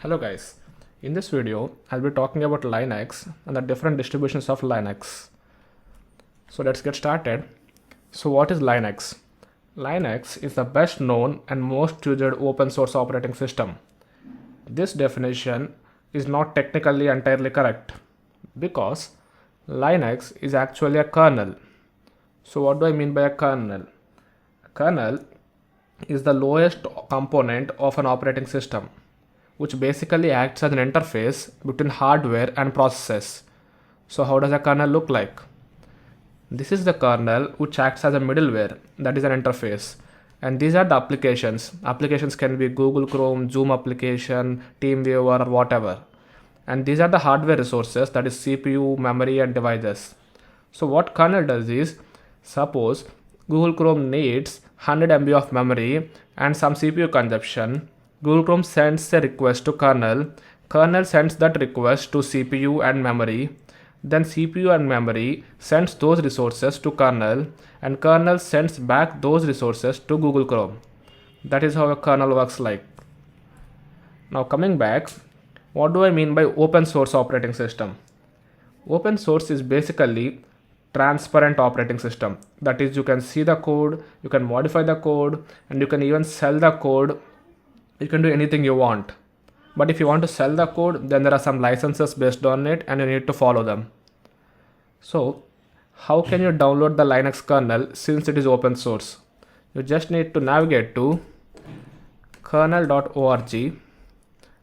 Hello guys, in this video I'll be talking about Linux and the different distributions of Linux. So let's get started. So what is Linux? Linux is the best known and most used open source operating system. This definition is not technically entirely correct because Linux is actually a kernel. So what do I mean by a kernel? A kernel is the lowest component of an operating system, which basically acts as an interface between hardware and processes. So how does a kernel look like? This is the kernel which acts as a middleware, that is an interface. And these are the applications. Applications can be Google Chrome, Zoom application, TeamViewer or whatever. And these are the hardware resources, that is CPU, memory and devices. So what kernel does is, suppose Google Chrome needs 100 MB of memory and some CPU consumption. Google Chrome sends a request to kernel. Kernel sends that request to CPU and memory. Then CPU and memory sends those resources to kernel, and kernel sends back those resources to Google Chrome. That is how a kernel works like. Now coming back, what do I mean by open source operating system? Open source is basically transparent operating system. That is, you can see the code, you can modify the code, and you can even sell the code. You can do anything you want. But if you want to sell the code, then there are some licenses based on it and you need to follow them. So how can you download the Linux kernel since it is open source? You just need to navigate to kernel.org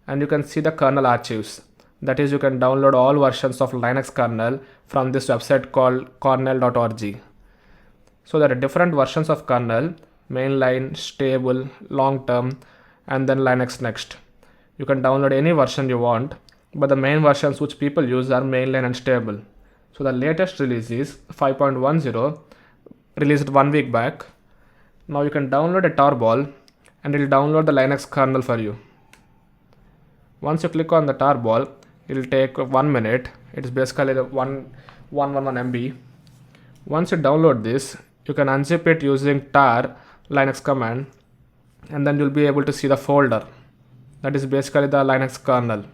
and you can see the kernel archives. That is, you can download all versions of Linux kernel from this website called kernel.org. So there are different versions of kernel: mainline, stable, long term, and then Linux Next. You can download any version you want, but the main versions which people use are mainline and stable. So the latest release is 5.10, released 1 week back. Now you can download a tarball and it will download the Linux kernel for you. Once you click on the tarball, it will take 1 minute. It is basically the 111 MB. Once you download this, you can unzip it using tar Linux command, and then you'll be able to see the folder. That is basically the Linux kernel.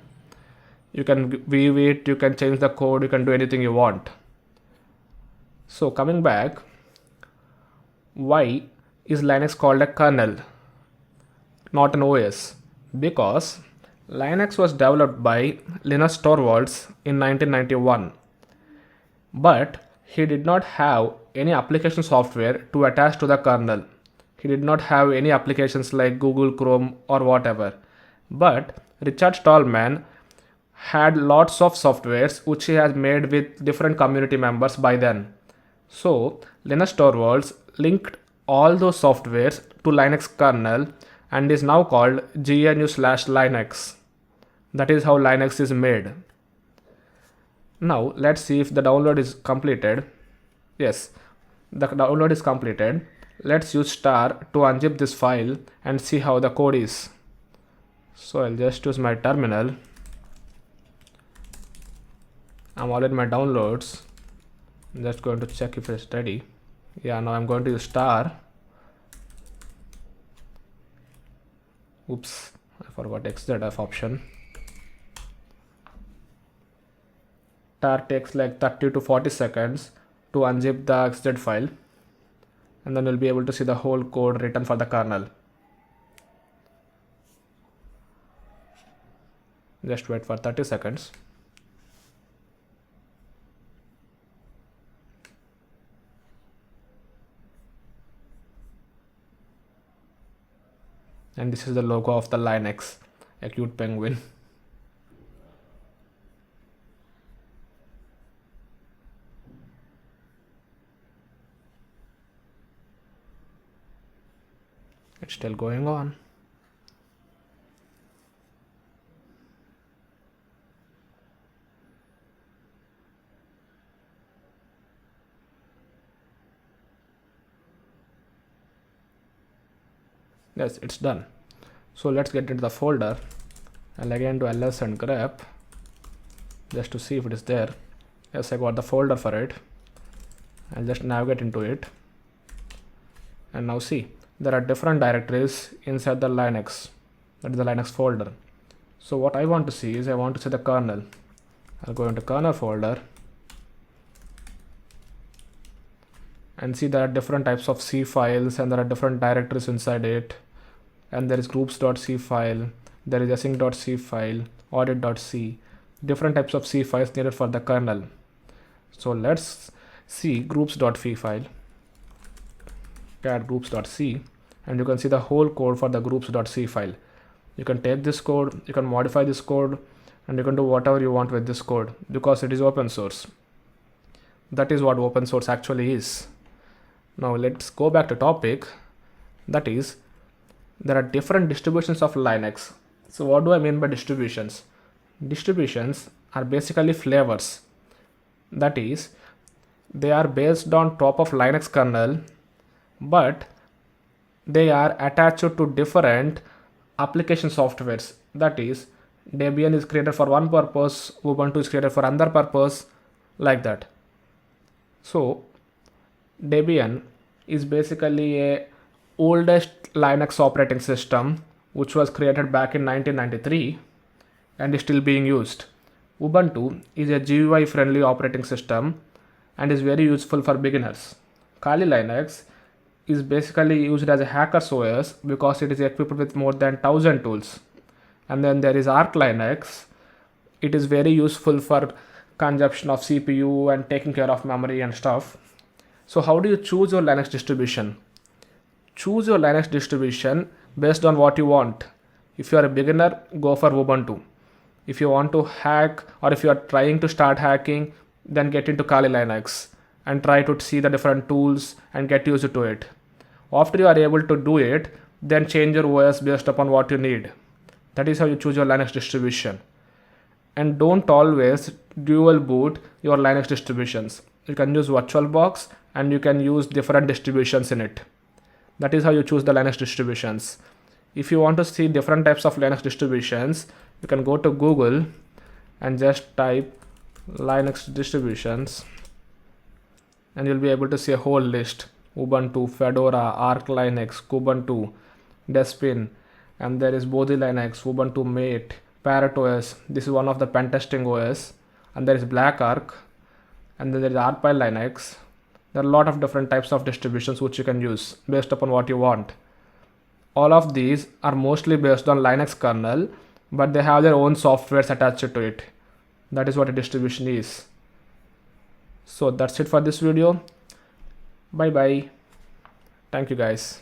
You can view it, you can change the code, you can do anything you want. So coming back, why is Linux called a kernel, not an OS? Because Linux was developed by Linus Torvalds in 1991, but he did not have any application software to attach to the kernel. He did not have any applications like Google Chrome or whatever. But Richard Stallman had lots of softwares which he has made with different community members by then. So Linus Torvalds linked all those softwares to Linux kernel and is now called GNU/Linux. That is how Linux is made. Now let's see if the download is completed. Yes, the download is completed. Let's use star to unzip this file and see how the code is. So I'll just use my terminal. I'm already in my downloads. I'm just going to check if it's ready. Yeah, now I'm going to use star. Oops, I forgot XZF option. Tar takes like 30 to 40 seconds to unzip the XZ file, and then you'll be able to see the whole code written for the kernel. Just wait for 30 seconds. And this is the logo of the Linux, a cute penguin. It's still going on. Yes, it's done. So let's get into the folder. I'll again do ls and grep just to see if it is there. Yes, I got the folder for it. I'll just navigate into it. And now see, there are different directories inside the Linux, that is the Linux folder. So what I want to see is I want to see the kernel. I'll go into kernel folder and see there are different types of C files and there are different directories inside it. And there is groups.c file, there is async.c file, audit.c, different types of C files needed for the kernel. So let's see groups.c file, cat groups.c, and you can see the whole code for the groups.c file. You can take this code, you can modify this code, and you can do whatever you want with this code because it is open source. That is what open source actually is. Now let's go back to topic. That is, there are different distributions of Linux. So what do I mean by distributions? Distributions are basically flavors. That is, they are based on top of Linux kernel, but they are attached to different application softwares. That is, Debian is created for one purpose, Ubuntu is created for another purpose, like that. So Debian is basically a oldest Linux operating system which was created back in 1993 and is still being used. Ubuntu is a GUI friendly operating system and is very useful for beginners. Kali Linux is basically used as a hacker's OS because it is equipped with more than 1000 tools. And then there is Arch Linux. It is very useful for consumption of CPU and taking care of memory and stuff. So how do you choose your Linux distribution? Choose your Linux distribution based on what you want. If you are a beginner, go for Ubuntu. If you want to hack or if you are trying to start hacking, then get into Kali Linux and try to see the different tools and get used to it. After you are able to do it, then change your OS based upon what you need. That is how you choose your Linux distribution. And don't always dual boot your Linux distributions. You can use VirtualBox and you can use different distributions in it. That is how you choose the Linux distributions. If you want to see different types of Linux distributions, you can go to Google and just type Linux distributions and you'll be able to see a whole list. Ubuntu, Fedora, Arch Linux, Kubuntu, Despin, and there is Bodhi Linux, Ubuntu Mate, Parrot OS. This is one of the pen testing OS, and there is Black Arc, and then there is Artpile Linux. There are a lot of different types of distributions which you can use based upon what you want. All of these are mostly based on Linux kernel, but they have their own softwares attached to it. That is what a distribution is. So that's it for this video. Bye bye. Thank you guys.